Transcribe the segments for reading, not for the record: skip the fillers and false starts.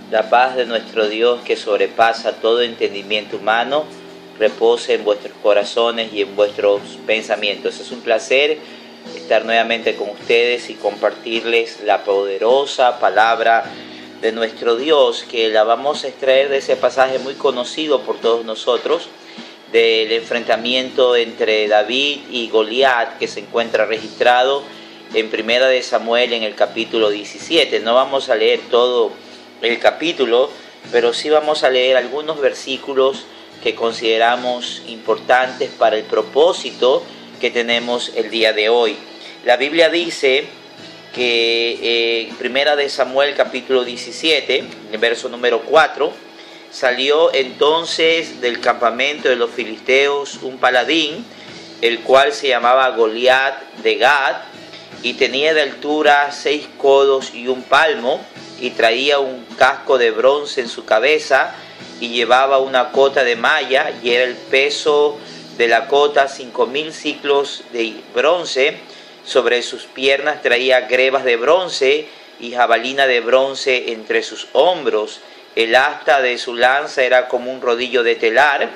La paz de nuestro Dios, que sobrepasa todo entendimiento humano, repose en vuestros corazones y en vuestros pensamientos. Es un placer estar nuevamente con ustedes y compartirles la poderosa palabra de nuestro Dios, que la vamos a extraer de ese pasaje muy conocido por todos nosotros, del enfrentamiento entre David y Goliat, que se encuentra registrado en Primera de Samuel en el capítulo 17. No vamos a leer todo el capítulo, pero sí vamos a leer algunos versículos que consideramos importantes para el propósito que tenemos el día de hoy. La Biblia dice que Primera de Samuel capítulo 17, en verso número 4, salió entonces del campamento de los filisteos un paladín, el cual se llamaba Goliat de Gat, y tenía de altura 6 codos y un palmo, y traía un casco de bronce en su cabeza, y llevaba una cota de malla, y era el peso de la cota 5000 ciclos de bronce. Sobre sus piernas traía grebas de bronce y jabalina de bronce entre sus hombros. El asta de su lanza era como un rodillo de telar,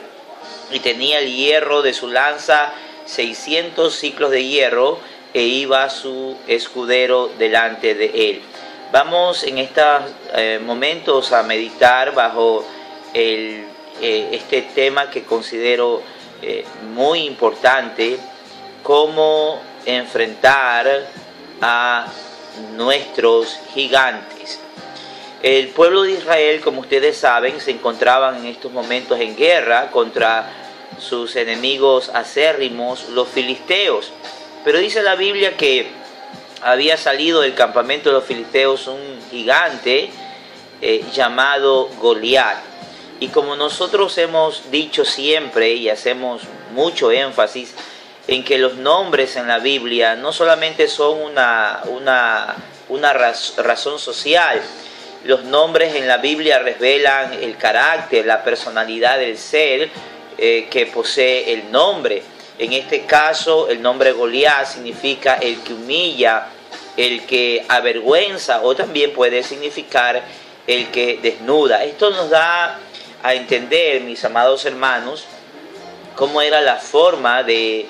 y tenía el hierro de su lanza 600 ciclos de hierro, e iba su escudero delante de él. Vamos en estos momentos a meditar bajo este tema que considero muy importante: cómo enfrentar a nuestros gigantes. El pueblo de Israel, como ustedes saben, se encontraban en estos momentos en guerra contra sus enemigos acérrimos, los filisteos. Pero dice la Biblia que había salido del campamento de los filisteos un gigante llamado Goliat. Y como nosotros hemos dicho siempre y hacemos mucho énfasis en que los nombres en la Biblia no solamente son una razón social. Los nombres en la Biblia revelan el carácter, la personalidad del ser que posee el nombre. En este caso, el nombre Goliat significa el que humilla, el que avergüenza, o también puede significar el que desnuda. Esto nos da a entender, mis amados hermanos, cómo era la forma de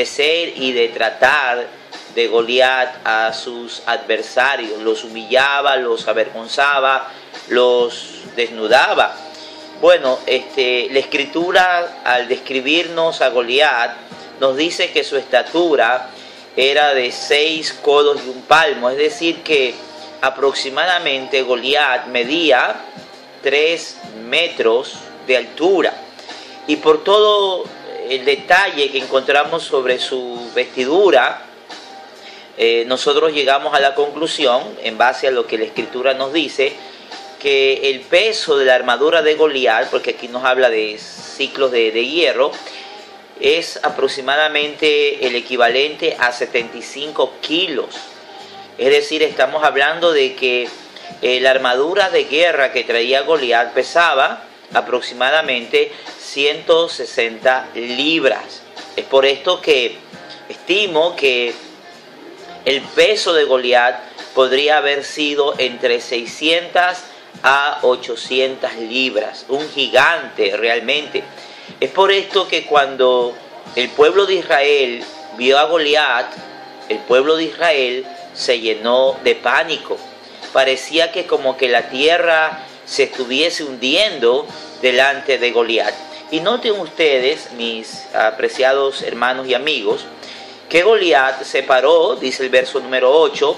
ser y de tratar de Goliat a sus adversarios. Los humillaba, los avergonzaba, los desnudaba. Bueno, la Escritura, al describirnos a Goliat, nos dice que su estatura era de 6 codos y un palmo, es decir que aproximadamente Goliat medía 3 metros de altura. Y por todo el detalle que encontramos sobre su vestidura, nosotros llegamos a la conclusión, en base a lo que la Escritura nos dice, que el peso de la armadura de Goliat, porque aquí nos habla de ciclos de hierro, es aproximadamente el equivalente a 75 kilos. Es decir, estamos hablando de que la armadura de guerra que traía Goliat pesaba aproximadamente 160 libras. Es por esto que estimo que el peso de Goliat podría haber sido entre 600 a 800 libras. Un gigante realmente. Es por esto que cuando el pueblo de Israel vio a Goliat, el pueblo de Israel se llenó de pánico. Parecía que como que la tierra se estuviese hundiendo delante de Goliat. Y noten ustedes, mis apreciados hermanos y amigos, que Goliat se paró, dice el verso número 8,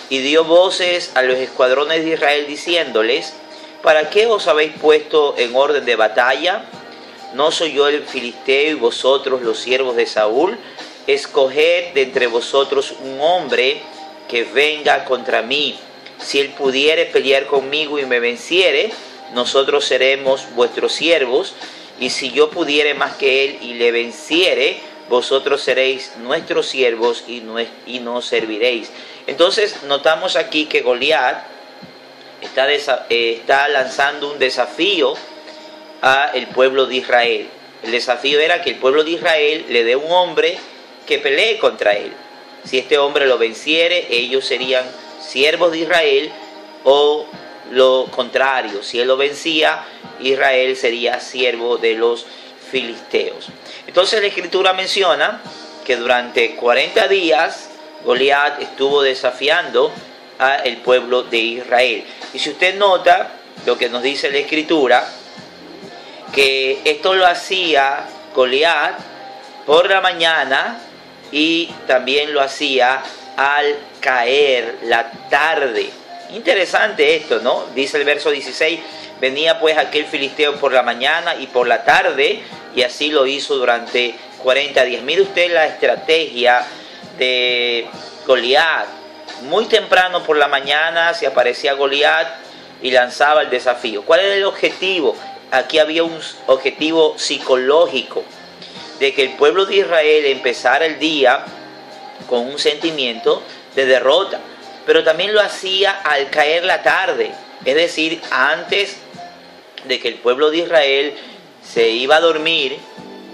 y dio voces a los escuadrones de Israel diciéndoles: ¿para qué os habéis puesto en orden de batalla? ¿No soy yo el filisteo y vosotros los siervos de Saúl? Escoged de entre vosotros un hombre que venga contra mí. Si él pudiere pelear conmigo y me venciere, nosotros seremos vuestros siervos. Y si yo pudiere más que él y le venciere, vosotros seréis nuestros siervos y nos serviréis. Entonces notamos aquí que Goliat está lanzando un desafío al pueblo de Israel. El desafío era que el pueblo de Israel le dé un hombre que pelee contra él. Si este hombre lo venciere, ellos serían siervos de Israel o lo contrario. Si él lo vencía, Israel sería siervo de los filisteos. Entonces la Escritura menciona que durante 40 días Goliat estuvo desafiando al pueblo de Israel. Y si usted nota lo que nos dice la Escritura, que esto lo hacía Goliat por la mañana y también lo hacía al caer la tarde. Interesante esto, ¿no? Dice el verso 16, venía pues aquel filisteo por la mañana y por la tarde, y así lo hizo durante 40 días. Mire usted la estrategia de Goliat. Muy temprano por la mañana se aparecía Goliat y lanzaba el desafío. ¿Cuál era el objetivo? Aquí había un objetivo psicológico, de que el pueblo de Israel empezara el día con un sentimiento de derrota, pero también lo hacía al caer la tarde, es decir, antes de que el pueblo de Israel se iba a dormir,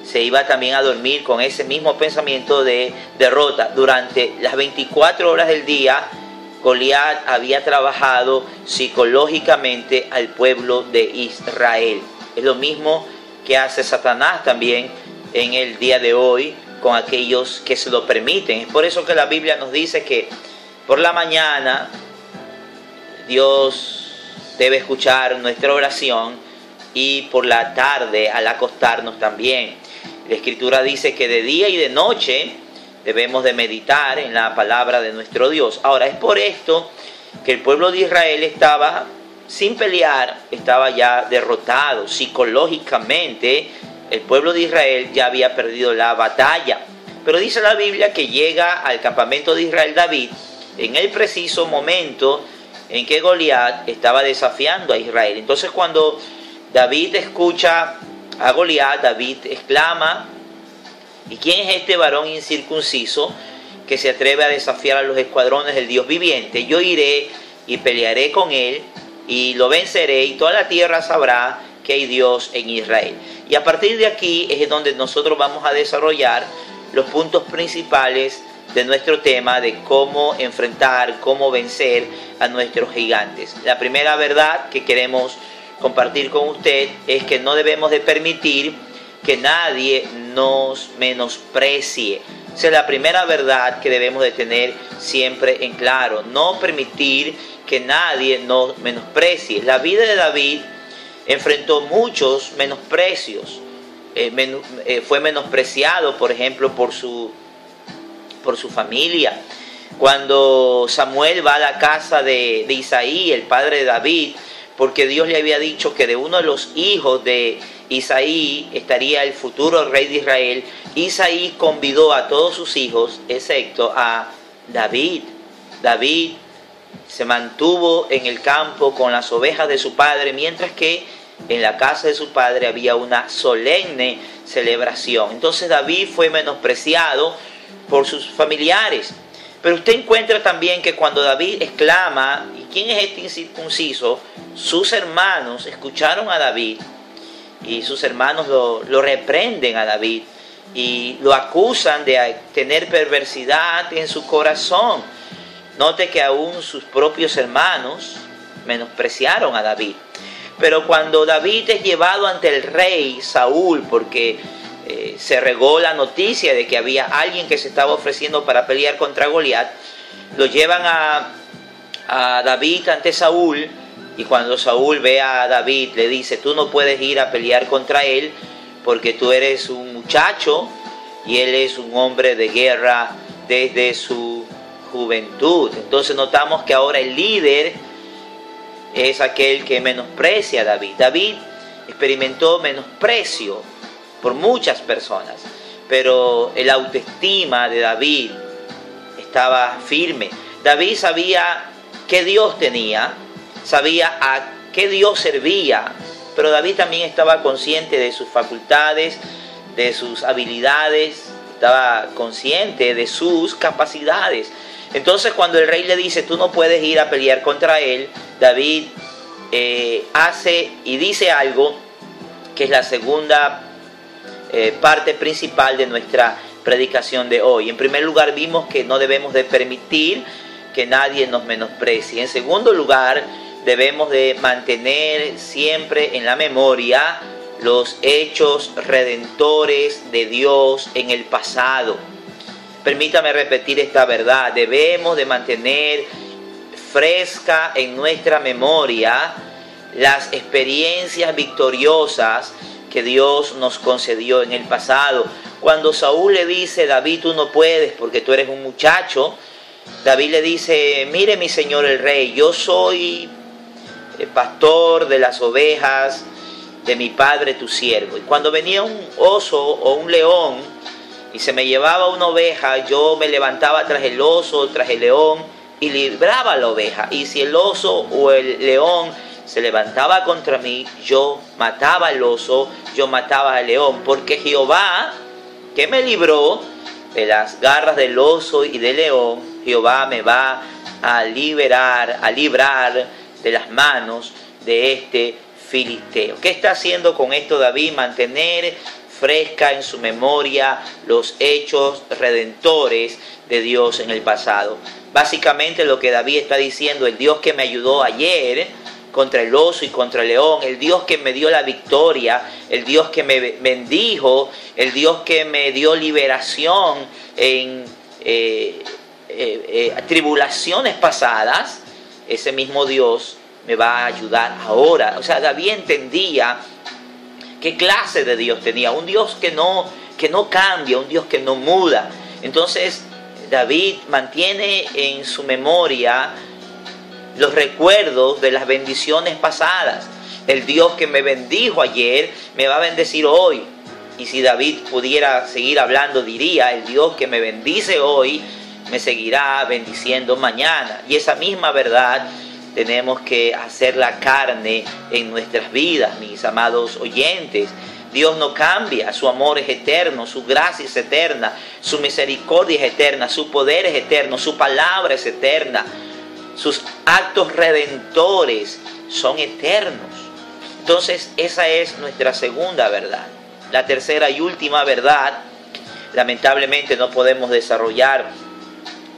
se iba también a dormir con ese mismo pensamiento de derrota. Durante las 24 horas del día, Goliat había trabajado psicológicamente al pueblo de Israel. Es lo mismo que hace Satanás también en el día de hoy con aquellos que se lo permiten. Es por eso que la Biblia nos dice que por la mañana Dios debe escuchar nuestra oración y por la tarde al acostarnos también. La Escritura dice que de día y de noche debemos de meditar en la palabra de nuestro Dios. Ahora, es por esto que el pueblo de Israel estaba sin pelear, estaba ya derrotado psicológicamente. El pueblo de Israel ya había perdido la batalla. Pero dice la Biblia que llega al campamento de Israel David en el preciso momento en que Goliat estaba desafiando a Israel. Entonces, cuando David escucha a Goliat, David exclama: ¿y quién es este varón incircunciso que se atreve a desafiar a los escuadrones del Dios viviente? Yo iré y pelearé con él y lo venceré, y toda la tierra sabrá que hay Dios en Israel. Y a partir de aquí es donde nosotros vamos a desarrollar los puntos principales de nuestro tema de cómo enfrentar, cómo vencer a nuestros gigantes. La primera verdad que queremos compartir con usted es que no debemos de permitir que nadie nos menosprecie. Esa es la primera verdad que debemos de tener siempre en claro. No permitir que nadie nos menosprecie. La vida de David enfrentó muchos menosprecios. Fue menospreciado, por ejemplo, por su familia. Cuando Samuel va a la casa de Isaí, el padre de David, porque Dios le había dicho que de uno de los hijos de Isaí estaría el futuro rey de Israel, Isaí convidó a todos sus hijos, excepto a David. David se mantuvo en el campo con las ovejas de su padre, mientras que en la casa de su padre había una solemne celebración. Entonces David fue menospreciado por sus familiares. Pero usted encuentra también que cuando David exclama: ¿y quién es este incircunciso?, sus hermanos escucharon a David y sus hermanos lo reprenden a David y lo acusan de tener perversidad en su corazón. Note que aún sus propios hermanos menospreciaron a David. Pero cuando David es llevado ante el rey Saúl, porque se regó la noticia de que había alguien que se estaba ofreciendo para pelear contra Goliat, lo llevan a David ante Saúl, y cuando Saúl ve a David le dice: tú no puedes ir a pelear contra él porque tú eres un muchacho y él es un hombre de guerra desde su juventud. Entonces notamos que ahora el líder es aquel que menosprecia a David. David experimentó menosprecio por muchas personas, pero el autoestima de David estaba firme. David sabía qué Dios tenía, sabía a qué Dios servía, pero David también estaba consciente de sus facultades, de sus habilidades, estaba consciente de sus capacidades. Entonces, cuando el rey le dice: tú no puedes ir a pelear contra él, David hace y dice algo que es la segunda parte principal de nuestra predicación de hoy. En primer lugar, vimos que no debemos de permitir que nadie nos menosprecie. En segundo lugar, debemos de mantener siempre en la memoria los hechos redentores de Dios en el pasado. Permítame repetir esta verdad. Debemos de mantener fresca en nuestra memoria las experiencias victoriosas que Dios nos concedió en el pasado. Cuando Saúl le dice: David, tú no puedes porque tú eres un muchacho, David le dice: mire, mi señor el rey, yo soy el pastor de las ovejas de mi padre tu siervo. Y cuando venía un oso o un león y se me llevaba una oveja, yo me levantaba tras el oso, tras el león y libraba a la oveja. Y si el oso o el león se levantaba contra mí, yo mataba al oso, yo mataba al león, porque Jehová, que me libró de las garras del oso y del león, Jehová me va a librar de las manos de este filisteo. ¿Qué está haciendo con esto David? Mantener fresca en su memoria los hechos redentores de Dios en el pasado. Básicamente lo que David está diciendo: el Dios que me ayudó ayer contra el oso y contra el león, el Dios que me dio la victoria, el Dios que me bendijo, el Dios que me dio liberación en tribulaciones pasadas, ese mismo Dios me va a ayudar ahora. O sea, David entendía qué clase de Dios tenía, un Dios que no cambia, un Dios que no muda. Entonces David mantiene en su memoria los recuerdos de las bendiciones pasadas. El Dios que me bendijo ayer me va a bendecir hoy. Y si David pudiera seguir hablando, diría: el Dios que me bendice hoy me seguirá bendiciendo mañana. Y esa misma verdad tenemos que hacerla carne en nuestras vidas, mis amados oyentes. Dios no cambia, su amor es eterno, su gracia es eterna, su misericordia es eterna, su poder es eterno, su palabra es eterna, sus actos redentores son eternos. Entonces esa es nuestra segunda verdad. La tercera y última verdad, lamentablemente no podemos desarrollar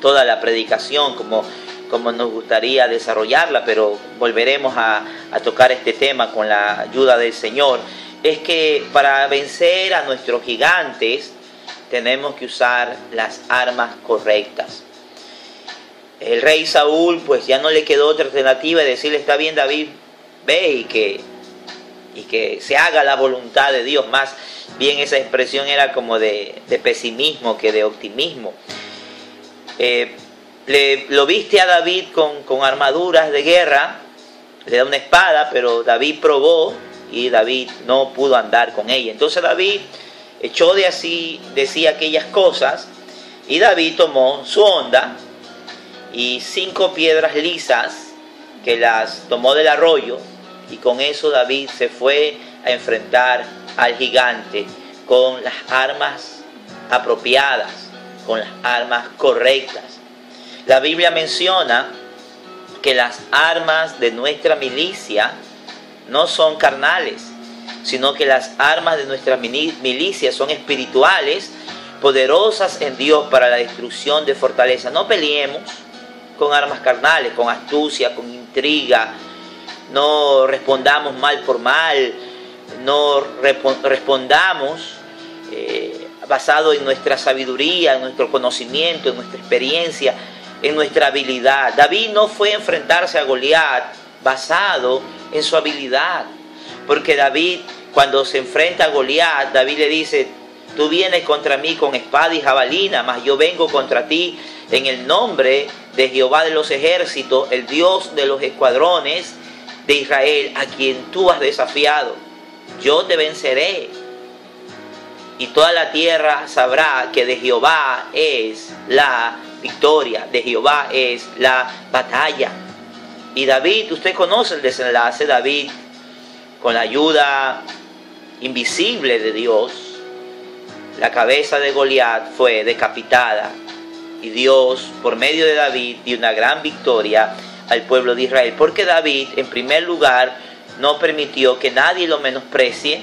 toda la predicación como nos gustaría desarrollarla, pero volveremos a tocar este tema con la ayuda del Señor. Es que para vencer a nuestros gigantes tenemos que usar las armas correctas. El rey Saúl pues ya no le quedó otra alternativa de decirle: está bien, David, ve y que se haga la voluntad de Dios. Más bien esa expresión era como de pesimismo que de optimismo. Lo viste a David con armaduras de guerra, le da una espada, pero David probó y David no pudo andar con ella. Entonces David echó de sí aquellas cosas, y David tomó su honda y 5 piedras lisas que las tomó del arroyo, y con eso David se fue a enfrentar al gigante con las armas apropiadas, con las armas correctas. La Biblia menciona que las armas de nuestra milicia no son carnales, sino que las armas de nuestra milicia son espirituales, poderosas en Dios para la destrucción de fortaleza. No peleemos con armas carnales, con astucia, con intriga. No respondamos mal por mal, no respondamos basado en nuestra sabiduría, en nuestro conocimiento, en nuestra experiencia, en nuestra habilidad. David no fue a enfrentarse a Goliat basado en su habilidad, porque David, cuando se enfrenta a Goliat, David le dice: tú vienes contra mí con espada y jabalina, mas yo vengo contra ti en el nombre de Jehová de los ejércitos, el Dios de los escuadrones de Israel, a quien tú has desafiado. Yo te venceré, y toda la tierra sabrá que de Jehová es la victoria, de Jehová es la batalla. Y David, usted conoce el desenlace. David, con la ayuda invisible de Dios, la cabeza de Goliat fue decapitada, y Dios, por medio de David, dio una gran victoria al pueblo de Israel, porque David, en primer lugar, no permitió que nadie lo menosprecie.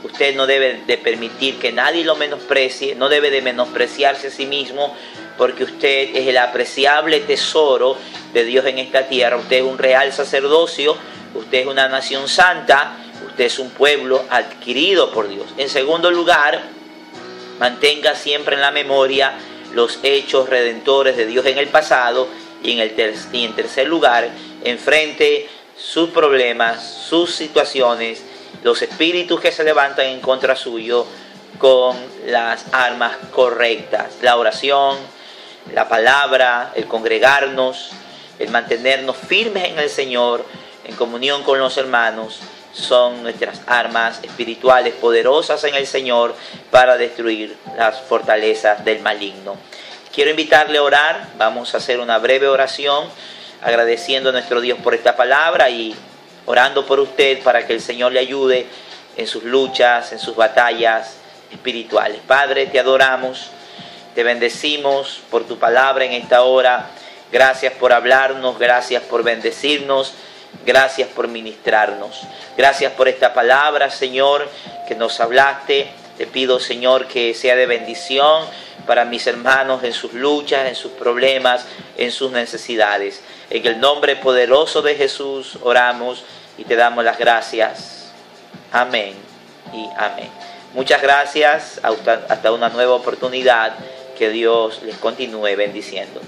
Usted no debe de permitir que nadie lo menosprecie, no debe de menospreciarse a sí mismo, porque usted es el apreciable tesoro de Dios en esta tierra. Usted es un real sacerdocio, usted es una nación santa, usted es un pueblo adquirido por Dios. En segundo lugar, mantenga siempre en la memoria los hechos redentores de Dios en el pasado. Y en tercer lugar, enfrente sus problemas, sus situaciones, los espíritus que se levantan en contra suyo con las armas correctas. La oración, la palabra, el congregarnos, el mantenernos firmes en el Señor, en comunión con los hermanos, son nuestras armas espirituales poderosas en el Señor para destruir las fortalezas del maligno. Quiero invitarle a orar. Vamos a hacer una breve oración agradeciendo a nuestro Dios por esta palabra y orando por usted para que el Señor le ayude en sus luchas, en sus batallas espirituales. Padre, te adoramos, te bendecimos por tu palabra en esta hora. Gracias por hablarnos, gracias por bendecirnos, gracias por ministrarnos. Gracias por esta palabra, Señor, que nos hablaste. Te pido, Señor, que sea de bendición para mis hermanos en sus luchas, en sus problemas, en sus necesidades. En el nombre poderoso de Jesús oramos y te damos las gracias. Amén y amén. Muchas gracias. Hasta una nueva oportunidad. Que Dios les continúe bendiciendo.